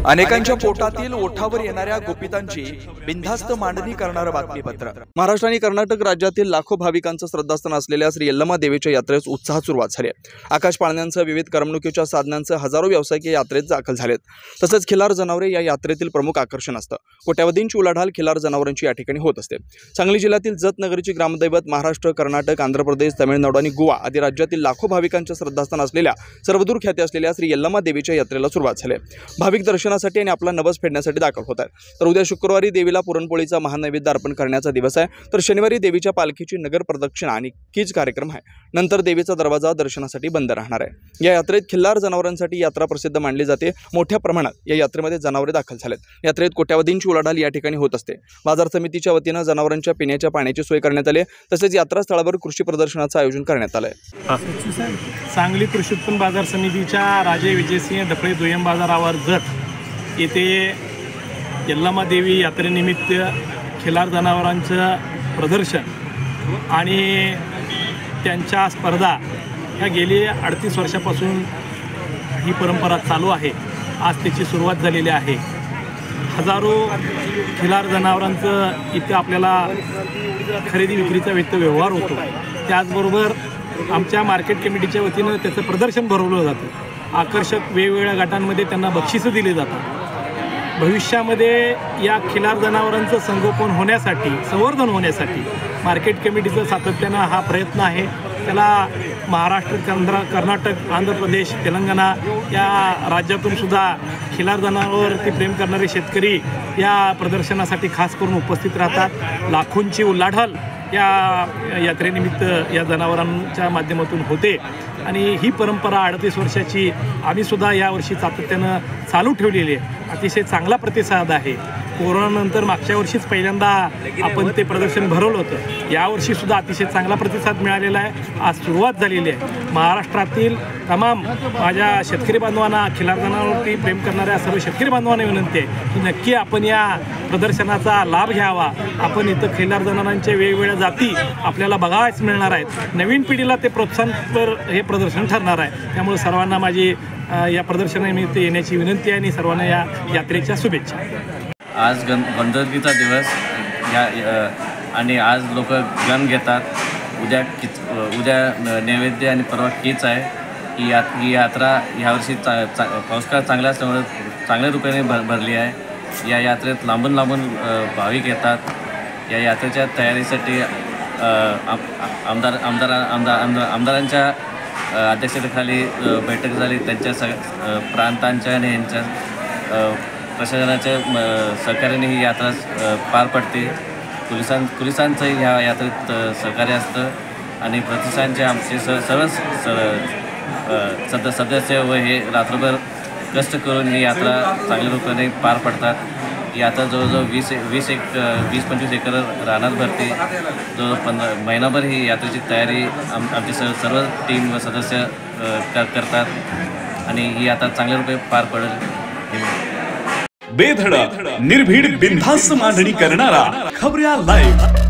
अनेकांच्या पोटातील ओठावर येणाऱ्या गोपितांची बिनधास्त मांडणी करणारं बातमीपत्र। महाराष्ट्र आणि कर्नाटक राज्यातील लाखो भाविकांचं श्रद्धास्थान असलेल्या श्री यल्लमा देवीच्या यात्रेस उत्साहात सुरुवात झाली आहे। आकाश पाळण्यांसह विविध करमणुकीच्या साधनांसह हजारो व्यावसायिक या यात्रेत दाखल झालेत। तसंच खिलार जनावरे या यात्रेतील प्रमुख आकर्षण असतं। कोट्यावधींची उलाढाल खिलार जनावरांची या ठिकाणी होत असते। सांगली जिल्ह्यातील जत नगरीची ग्रामदैवत महाराष्ट्र, कर्नाटक, आंध्र प्रदेश, तमिळनाडू आणि गोवा आदी राज्यातील लाखो भाविकांच्या श्रद्धास्थान असलेल्या सर्वदूर ख्याती असलेल्या श्री यल्लमा देवीच्या यात्रेला सुरुवात झाली आहे। भाविक दर्शनासाठी आणि आपला नवस फेडण्यासाठी दाखल होत आहेत। तर उद्या शुक्रवारी देवीला पुरणपोळीचा महानैवेद्य अर्पण करण्याचा दिवस आहे। तर शनिवारी देवीच्या पालखीची नगर प्रदक्षिणा आणि कीज कार्यक्रम आहे। नंतर देवीचा दरवाजा दर्शनासाठी बंद राहणार आहे। या यात्रेत खिल्लार जनावरांसाठी यात्रा प्रसिद्ध मानली जाते। मोठ्या प्रमाणात या यात्रेमध्ये जनावरे दाखल झालेत। यात्रेत कोट्यावधींची उलाढाल या ठिकाणी होत असते। बाजार समितीच्या वतीने जनावरांच्या पिण्याच्या पाण्याची सोय करण्यात आली। तसेच यात्रा स्थळावर कृषी प्रदर्शनाचं आयोजन करण्यात आलं आहे। सांगली कृषी उत्पन्न बाजार समितीच्या राजे विजयसिंह डफळे दुय्यम बाजारावर जत येथे यल्लमा देवी यात्रेनिमित्त खिलार जनावरांचं प्रदर्शन आणि त्यांच्या स्पर्धा ह्या गेली 38 वर्षापासून ही परंपरा चालू आहे। आज त्याची सुरुवात झालेली आहे। हजारो खिलार जनावरांचं इथं आपल्याला खरेदी विक्रीचा व्यवहार होतो। त्याचबरोबर आमच्या मार्केट कमिटीच्या वतीनं त्याचं प्रदर्शन भरवलं जातं। आकर्षक वेगवेगळ्या गटांमध्ये त्यांना बक्षिसं दिली जातात। भविष्यामध्ये या खिलार जनावरांचं संवर्धन होण्यासाठी मार्केट कमिटीचं सातत्यानं हा प्रयत्न आहे। त्याला महाराष्ट्र, कर्नाटक, आंध्र प्रदेश, तेलंगणा या राज्यातून सुद्धा खिलार जनावरांवरती प्रेम करणारे शेतकरी या प्रदर्शनासाठी खास करून उपस्थित राहतात। लाखोंची उलाढाल या यात्रेनिमित्त या जनावरांच्या माध्यमातून होते आणि ही परंपरा 38 वर्षाची आम्हीसुद्धा यावर्षी सातत्यानं चालू ठेवलेली आहे। अतिशय चांगला प्रतिसाद आहे। कोरोनानंतर मागच्या वर्षीच पहिल्यांदा आपण ते प्रदर्शन भरवलं होतं। यावर्षीसुद्धा अतिशय चांगला प्रतिसाद मिळालेला आहे। आज सुरुवात झालेली आहे। महाराष्ट्रातील तमाम माझ्या शेतकरी बांधवांना, खिलार जनावरांवरती प्रेम करणाऱ्या सर्व शेतकरी बांधवांना विनंती आहे की नक्की आपण या प्रदर्शनाचा लाभ घ्यावा। आपण इथं खिलार जनावरांच्या वेगवेगळ्या जाती आपल्याला बघायच मिळणार आहेत। नवीन पिढीला ते प्रोत्साहनपर हे प्रदर्शन ठरणार आहे। त्यामुळे सर्वांना माझी या प्रदर्शनानिमित्त येण्याची विनंती आहे आणि सर्वांना या यात्रेच्या शुभेच्छा। आज गणपतीचा दिवस आणि आज लोक गण घेतात। उद्या नैवेद्य आणि परवा कीच आहे। ही यात्रा यावर्षी पावसाळा चांगला असल्यामुळे चांगल्या रूपाने भरली आहे। या यात्रेत लांबून भाविक येतात। या यात्रेच्या तयारीसाठी आमदारांच्या अध्यक्षतेखाली बैठक झाली। त्यांच्या प्रांतांच्या आणि यांच्या प्रशासनाच्या सहकार्याने ही यात्रा पार पडते। पोलिसांचंही ह्या यात्रेत सहकार्य असतं आणि प्रतिष्ठानचे आमचे सर्व सदस्य व हे रात्रभर कष्ट करून ही यात्रा चांगल्या रूपाने पार पडतात। ही यात्रा जवळजवळ 20-25 एकर रानात भरते। जवळजवळ महिनाभर ही यात्रेची तयारी आमचे सर्व टीम व सदस्य करतात आणि ही यात्रा चांगल्या रूपाने पार पडेल। बेधडक निर्भीड बिनधास्त मांडणी करणारा खबऱ्या लाईव्ह।